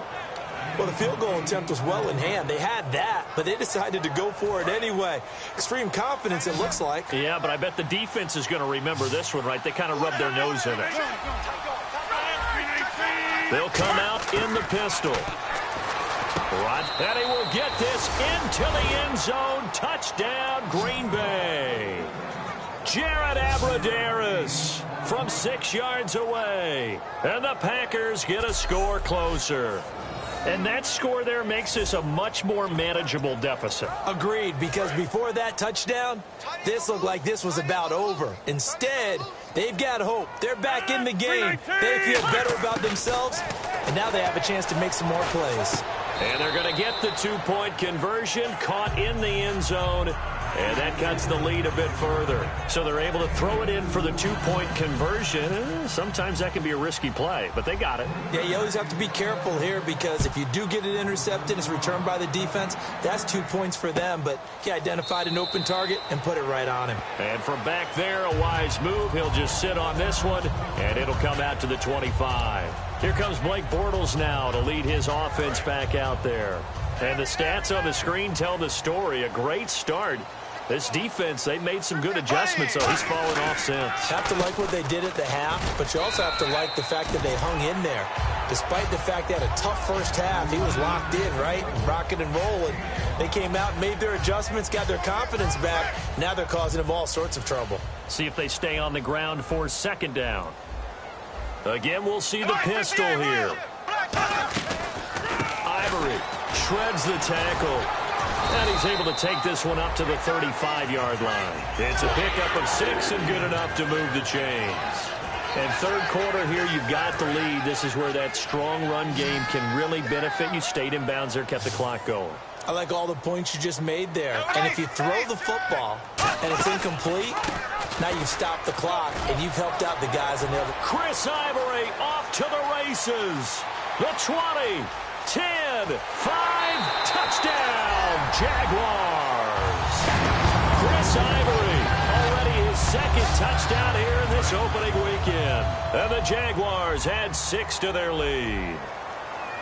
[SPEAKER 3] Well, the field goal attempt was well in hand. They had that, but they decided to go for it anyway. Extreme confidence, it looks like.
[SPEAKER 2] Yeah, but I bet the defense is going to remember this one, right? They kind of rubbed their nose in it. They'll come out in the pistol. And he will get this into the end zone. Touchdown, Green Bay. Jared Abbrederis from 6 yards away. And the Packers get a score closer. And that score there makes this a much more manageable deficit.
[SPEAKER 3] Agreed, because before that touchdown, this looked like this was about over. Instead, they've got hope. They're back in the game. They feel better about themselves, and now they have a chance to make some more plays.
[SPEAKER 2] And they're going to get the 2-point conversion, caught in the end zone, and that cuts the lead a bit further. So they're able to throw it in for the 2-point conversion. Sometimes that can be a risky play, but they got it.
[SPEAKER 3] Yeah, you always have to be careful here because if you do get it intercepted, it's returned by the defense, that's 2 points for them. But he identified an open target and put it right on him.
[SPEAKER 2] And from back there, a wise move. He'll just sit on this one, and it'll come out to the 25. Here comes Blake Bortles now to lead his offense back out there. And the stats on the screen tell the story. A great start. This defense, they made some good adjustments, so he's fallen off since.
[SPEAKER 3] Have to like what they did at the half, but you also have to like the fact that they hung in there. Despite the fact they had a tough first half, he was locked in, right? Rocking and rolling. They came out and made their adjustments, got their confidence back. Now they're causing them all sorts of trouble.
[SPEAKER 2] See if they stay on the ground for 2nd down. Again, we'll see the pistol here. Ivory shreds the tackle. And he's able to take this one up to the 35-yard line. It's a pickup of 6 and good enough to move the chains. And third quarter here, you've got the lead. This is where that strong run game can really benefit you. Stayed in bounds there, kept the clock going.
[SPEAKER 3] I like all the points you just made there. And if you throw the football and it's incomplete, now you've stopped the clock and you've helped out the guys on the other.
[SPEAKER 2] Chris Ivory off to the races. The 20, 10, 5, touchdown, Jaguars. Chris Ivory, already his second touchdown here in this opening weekend. And the Jaguars add 6 to their lead.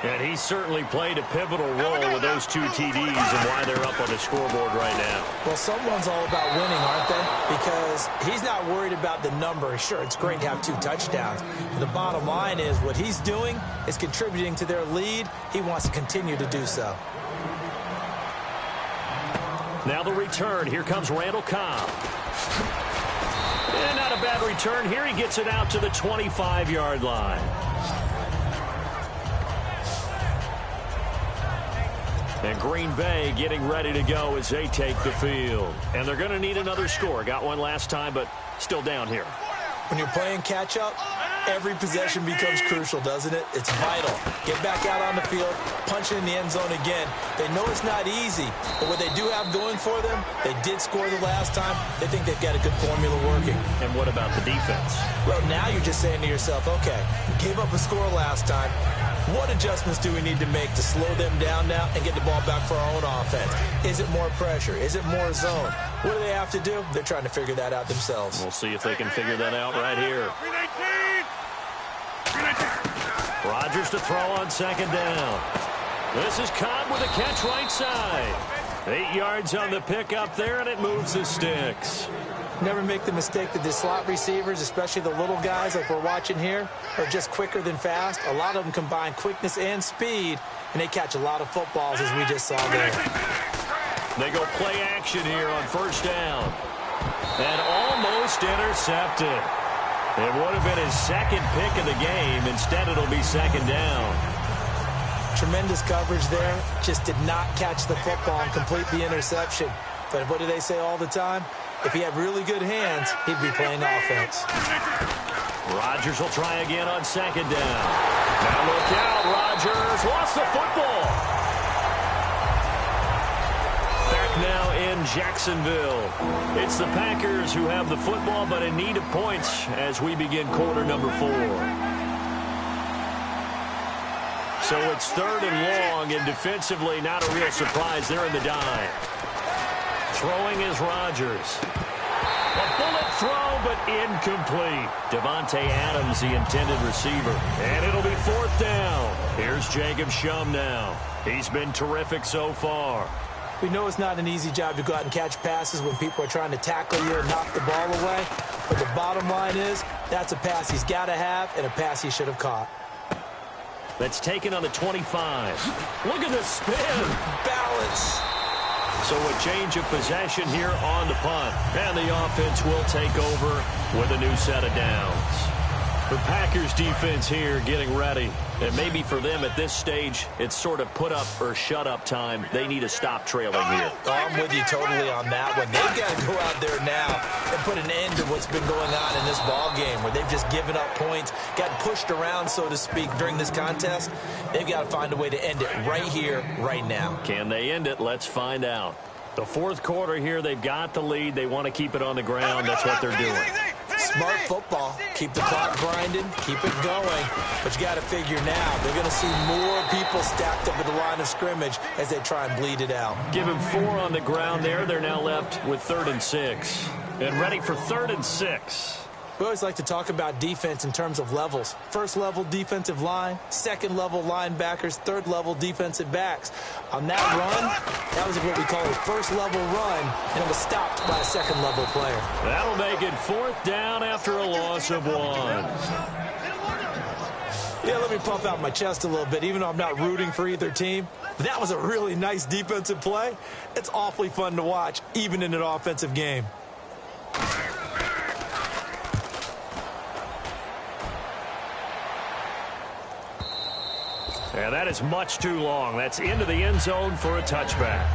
[SPEAKER 2] And he certainly played a pivotal role with those 2 TDs and why they're up on the scoreboard right now.
[SPEAKER 3] Well, someone's all about winning, aren't they? Because he's not worried about the number. Sure, it's great to have 2 touchdowns. But the bottom line is what he's doing is contributing to their lead. He wants to continue to do so.
[SPEAKER 2] Now the return. Here comes Randall Cobb. And not a bad return here. He gets it out to the 25-yard line. And Green Bay getting ready to go as they take the field. And they're going to need another score. Got one last time, but still down here.
[SPEAKER 3] When you're playing catch-up, every possession becomes crucial, doesn't it? It's vital. Get back out on the field, punch it in the end zone again. They know it's not easy, but what they do have going for them, they did score the last time. They think they've got a good formula working.
[SPEAKER 2] And what about the defense?
[SPEAKER 3] Well, now you're just saying to yourself, okay, gave up a score last time. What adjustments do we need to make to slow them down now and get the ball back for our own offense? Is it more pressure? Is it more zone? What do they have to do? They're trying to figure that out themselves.
[SPEAKER 2] We'll see if they can figure that out right here. Rodgers to throw on second down. This is Cobb with a catch right side. 8 yards on the pickup there, and it moves the sticks.
[SPEAKER 3] Never make the mistake that the slot receivers, especially the little guys like we're watching here, are just quicker than fast. A lot of them combine quickness and speed, and they catch a lot of footballs, as we just saw there.
[SPEAKER 2] They go play action here on first down. And almost intercepted. It would have been his second pick of the game. Instead, it'll be second down.
[SPEAKER 3] Tremendous coverage there. Just did not catch the football and complete the interception. But what do they say all the time? If he had really good hands, he'd be playing offense.
[SPEAKER 2] Rodgers will try again on second down. Now look out, Rodgers lost the football. Back now in Jacksonville. It's the Packers who have the football, but in need of points as we begin quarter number 4. So it's third and long, and defensively not a real surprise. They're in the dime. Throwing is Rodgers. A bullet throw, but incomplete. Devontae Adams, the intended receiver. And it'll be fourth down. Here's Jacob Shum now. He's been terrific so far.
[SPEAKER 3] We know it's not an easy job to go out and catch passes when people are trying to tackle you and knock the ball away. But the bottom line is, that's a pass he's got to have and a pass he should have caught.
[SPEAKER 2] That's taken on the 25. Look at the spin.
[SPEAKER 3] Balance.
[SPEAKER 2] So a change of possession here on the punt. And the offense will take over with a new set of downs. The Packers defense here getting ready. And maybe for them at this stage, it's sort of put up or shut up time. They need to stop trailing here.
[SPEAKER 3] Oh, I'm with you totally on that one. They've got to go out there now and put an end to what's been going on in this ball game where they've just given up points, got pushed around, so to speak, during this contest. They've got to find a way to end it right here, right now.
[SPEAKER 2] Can they end it? Let's find out. The fourth quarter here, they've got the lead. They want to keep it on the ground. That's what they're doing.
[SPEAKER 3] Smart football. Keep the clock grinding. Keep it going. But you got to figure now, they're going to see more people stacked up at the line of scrimmage as they try and bleed it out.
[SPEAKER 2] Give him 4 on the ground there. They're now left with 3rd and 6. And ready for 3rd and 6.
[SPEAKER 3] We always like to talk about defense in terms of levels. First level defensive line, second level linebackers, third level defensive backs. On that run, that was what we call a first level run, and it was stopped by a second level player.
[SPEAKER 2] That'll make it 4th down after a loss of 1.
[SPEAKER 3] Yeah, let me puff out my chest a little bit, even though I'm not rooting for either team. That was a really nice defensive play. It's awfully fun to watch, even in an offensive game.
[SPEAKER 2] And that is much too long. That's into the end zone for a touchback.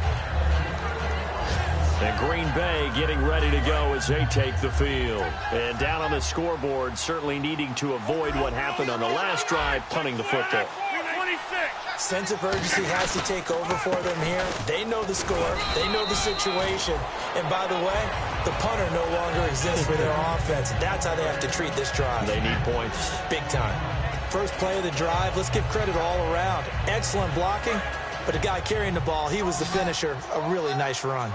[SPEAKER 2] And Green Bay getting ready to go as they take the field. And down on the scoreboard, certainly needing to avoid what happened on the last drive, punting the football.
[SPEAKER 3] Sense of urgency has to take over for them here. They know the score. They know the situation. And by the way, the punter no longer exists for their offense. That's how they have to treat this drive.
[SPEAKER 2] They need points.
[SPEAKER 3] Big time. First play of the drive, let's give credit all around. Excellent blocking, but the guy carrying the ball, he was the finisher. A really nice run.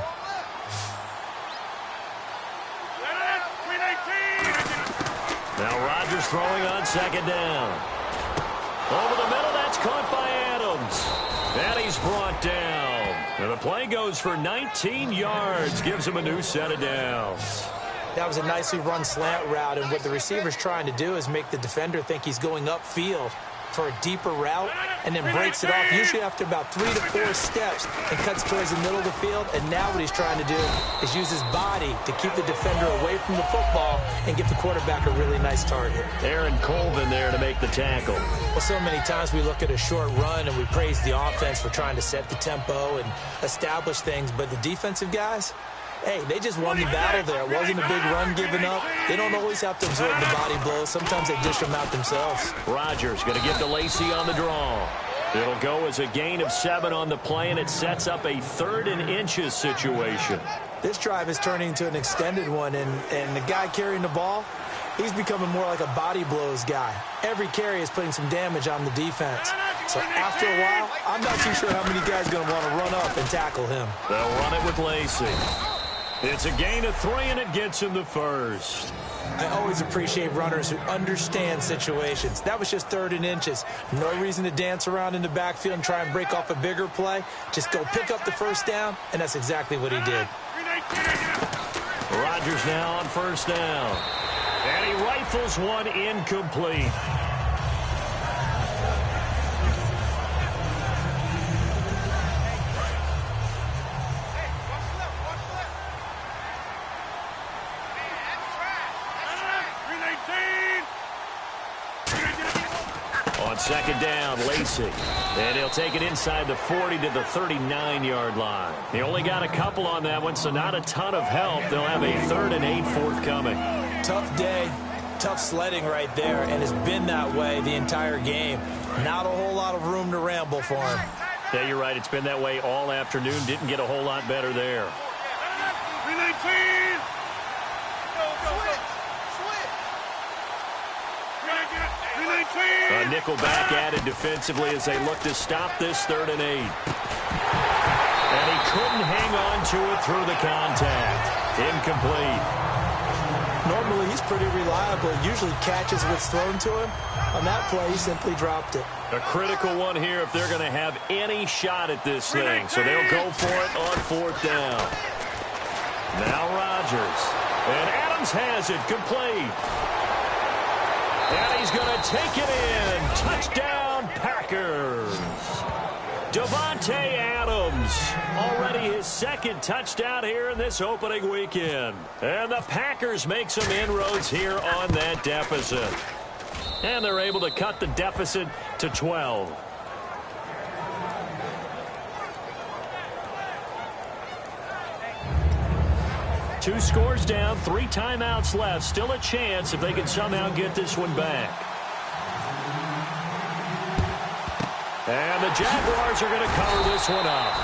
[SPEAKER 2] Now Rodgers throwing on second down. Over the middle, that's caught by Adams. And he's brought down. And the play goes for 19 yards, gives him a new set of downs.
[SPEAKER 3] That was a nicely run slant route, and what the receiver's trying to do is make the defender think he's going upfield for a deeper route, and then breaks it off, usually after about 3 to 4 steps, and cuts towards the middle of the field. And now what he's trying to do is use his body to keep the defender away from the football and give the quarterback a really nice target.
[SPEAKER 2] Aaron Colvin there to make the tackle.
[SPEAKER 3] Well, so many times we look at a short run and we praise the offense for trying to set the tempo and establish things, but the defensive guys, hey, they just won the battle there. It wasn't a big run given up. They don't always have to absorb the body blows. Sometimes they dish them out themselves.
[SPEAKER 2] Rodgers going to get to Lacy on the draw. It'll go as a gain of 7 on the play, and it sets up a 3rd and inches situation.
[SPEAKER 3] This drive is turning into an extended one, and the guy carrying the ball, he's becoming more like a body blows guy. Every carry is putting some damage on the defense. So after a while, I'm not too sure how many guys are going to want to run up and tackle him.
[SPEAKER 2] They'll run it with Lacy. It's a gain of 3, and it gets him the first.
[SPEAKER 3] I always appreciate runners who understand situations. That was just 3rd and inches. No reason to dance around in the backfield and try and break off a bigger play. Just go pick up the first down, and that's exactly what he did.
[SPEAKER 2] Rodgers now on first down. And he rifles one incomplete. On second down, Lacy. And he'll take it inside the 40 to the 39-yard line. He only got a couple on that one, so not a ton of help. They'll have a 3rd and 8 forthcoming.
[SPEAKER 3] Tough day, tough sledding right there, and it's been that way the entire game. Not a whole lot of room to ramble for him.
[SPEAKER 2] Yeah, you're right. It's been that way all afternoon. Didn't get a whole lot better there. A nickel back added defensively as they look to stop this 3rd and 8. And he couldn't hang on to it through the contact. Incomplete.
[SPEAKER 3] Normally, he's pretty reliable. Usually catches what's thrown to him. On that play, he simply dropped it.
[SPEAKER 2] A critical one here if they're going to have any shot at this thing. So they'll go for it on 4th down. Now Rodgers. And Adams has it complete. And he's going to take it in. Touchdown, Packers. Davante Adams, already his 2nd touchdown here in this opening weekend. And the Packers make some inroads here on that deficit. And they're able to cut the deficit to 12. Two scores down, 3 timeouts left. Still a chance if they can somehow get this one back. And the Jaguars are going to cover this one up.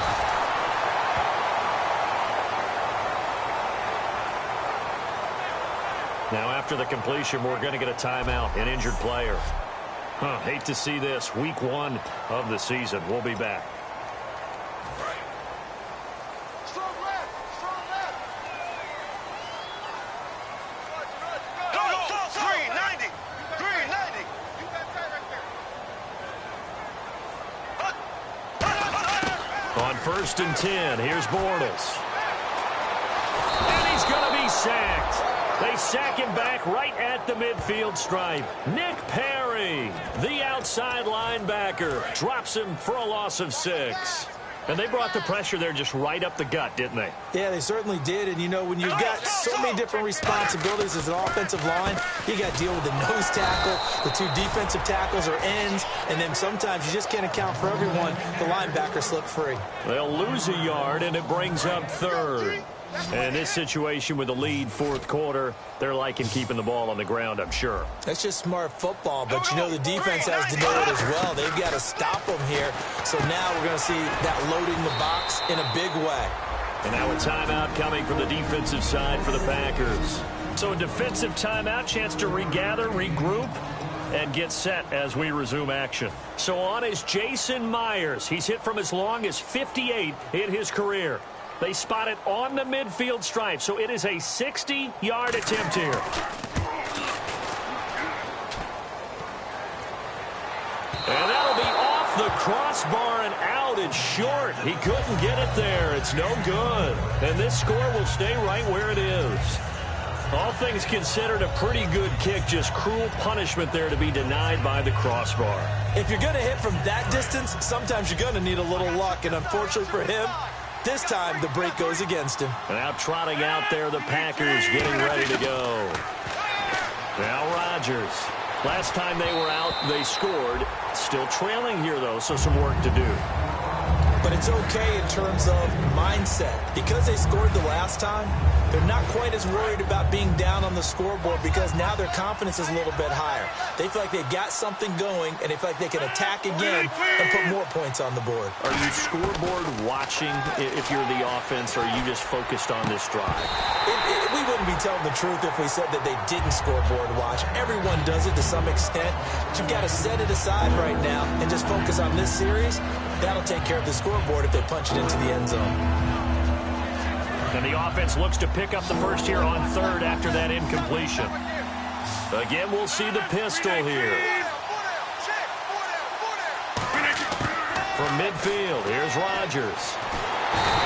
[SPEAKER 2] Now after the completion, we're going to get a timeout, an injured player. Hate to see this. Week 1 of the season. We'll be back. On 1st and 10, here's Bortles. And he's going to be sacked. They sack him back right at the midfield stripe. Nick Perry, the outside linebacker, drops him for a loss of 6. And they brought the pressure there just right up the gut, didn't they?
[SPEAKER 3] Yeah, they certainly did. And, you know, when you've got so many different responsibilities as an offensive line, you got to deal with the nose tackle, the 2 defensive tackles or ends, and then sometimes you just can't account for everyone. The linebacker slipped free.
[SPEAKER 2] They'll lose a yard, and it brings up 3rd. And in this situation with the lead, fourth quarter, they're liking keeping the ball on the ground, I'm sure.
[SPEAKER 3] That's just smart football, but you know the defense has to know it as well. They've got to stop them here. So now we're going to see that loading the box in a big way.
[SPEAKER 2] And now a timeout coming from the defensive side for the Packers. So a defensive timeout, chance to regather, regroup, and get set as we resume action. So on is Jason Myers. He's hit from as long as 58 in his career. They spot it on the midfield stripe, so it is a 60-yard attempt here. And that'll be off the crossbar and out. It's short. He couldn't get it there. It's no good. And this score will stay right where it is. All things considered, a pretty good kick. Just cruel punishment there to be denied by the crossbar.
[SPEAKER 3] If you're going to hit from that distance, sometimes you're going to need a little luck. And unfortunately for him, this time the break goes against him.
[SPEAKER 2] And now trotting out there, the Packers getting ready to go. Now Rodgers. Last time they were out, they scored. Still trailing here, though, so some work to do.
[SPEAKER 3] But it's okay in terms of mindset. Because they scored the last time, they're not quite as worried about being down on the scoreboard because now their confidence is a little bit higher. They feel like they've got something going, and they feel like they can attack again and put more points on the board.
[SPEAKER 2] Are you scoreboard watching if you're the offense, or are you just focused on this drive?
[SPEAKER 3] We wouldn't be telling the truth if we said that they didn't scoreboard watch. Everyone does it to some extent. But you've got to set it aside right now and just focus on this series. That'll take care of the scoreboard if they punch it into the end zone.
[SPEAKER 2] And the offense looks to pick up the first here on third after that incompletion. Again, we'll see the pistol here. From midfield, here's Rodgers.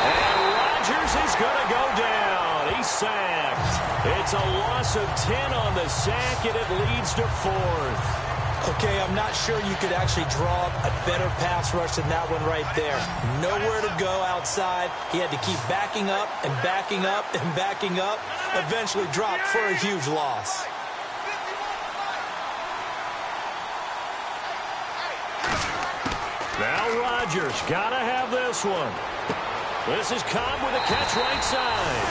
[SPEAKER 2] And Rodgers is going to go down. He's sacked. It's a loss of 10 on the sack, and it leads to fourth.
[SPEAKER 3] Okay, I'm not sure you could actually draw up a better pass rush than that one right there. Nowhere to go outside. He had to keep backing up and backing up and backing up. Eventually dropped for a huge loss.
[SPEAKER 2] Now Rodgers, gotta have this one. This is Cobb with a catch right side.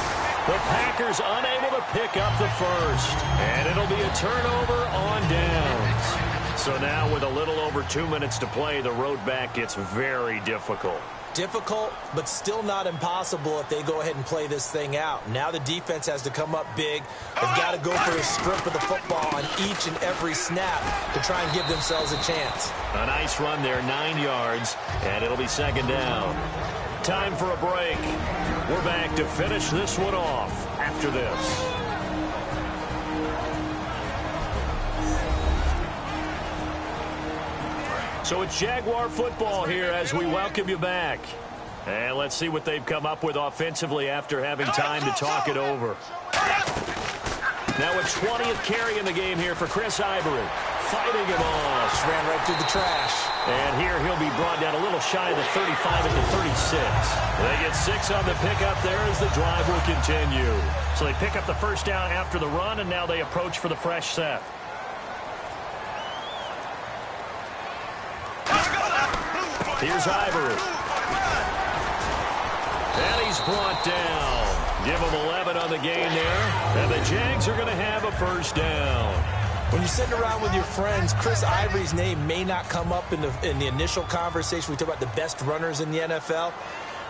[SPEAKER 2] The Packers unable to pick up the first. And it'll be a turnover on downs. So now with a little over 2 minutes to play, the road back gets very difficult.
[SPEAKER 3] Difficult, but still not impossible if they go ahead and play this thing out. Now the defense has to come up big. They've got to go for a strip of the football on each and every snap to try and give themselves a chance.
[SPEAKER 2] A nice run there, 9 yards, and it'll be second down. Time for a break. We're back to finish this one off after this. So it's Jaguar football here as we welcome you back. And let's see what they've come up with offensively after having time to talk it over. Now a 20th carry in the game here for Chris Ivory. Fighting him off.
[SPEAKER 3] Just ran right through the trash.
[SPEAKER 2] And here he'll be brought down a little shy of the 35 at the 36. They get 6 on the pickup there as the drive will continue. So they pick up the first down after the run, and now they approach for the fresh set. Here's Ivory. And he's brought down. Give him 11 on the game there. And the Jags are going to have a first down.
[SPEAKER 3] When you're sitting around with your friends, Chris Ivory's name may not come up in the initial conversation. We talk about the best runners in the NFL.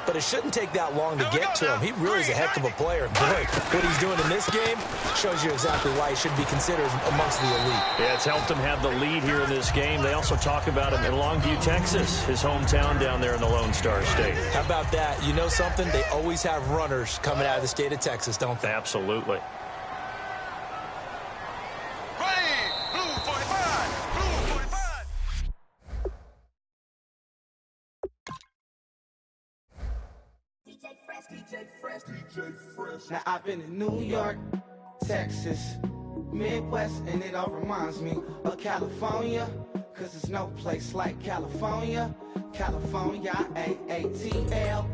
[SPEAKER 3] But it shouldn't take that long to get to him. He really is a heck of a player. Boy, what he's doing in this game shows you exactly why he should be considered amongst the elite.
[SPEAKER 2] Yeah, it's helped him have the lead here in this game. They also talk about him in Longview, Texas, his hometown down there in the Lone Star State.
[SPEAKER 3] How about that? You know something? They always have runners coming out of the state of Texas, don't they?
[SPEAKER 2] Absolutely.
[SPEAKER 6] Now I've been in New York, Texas, Midwest, and it all reminds me of California, cause there's no place like California. California, A-A-T-L-M-I-A-D-N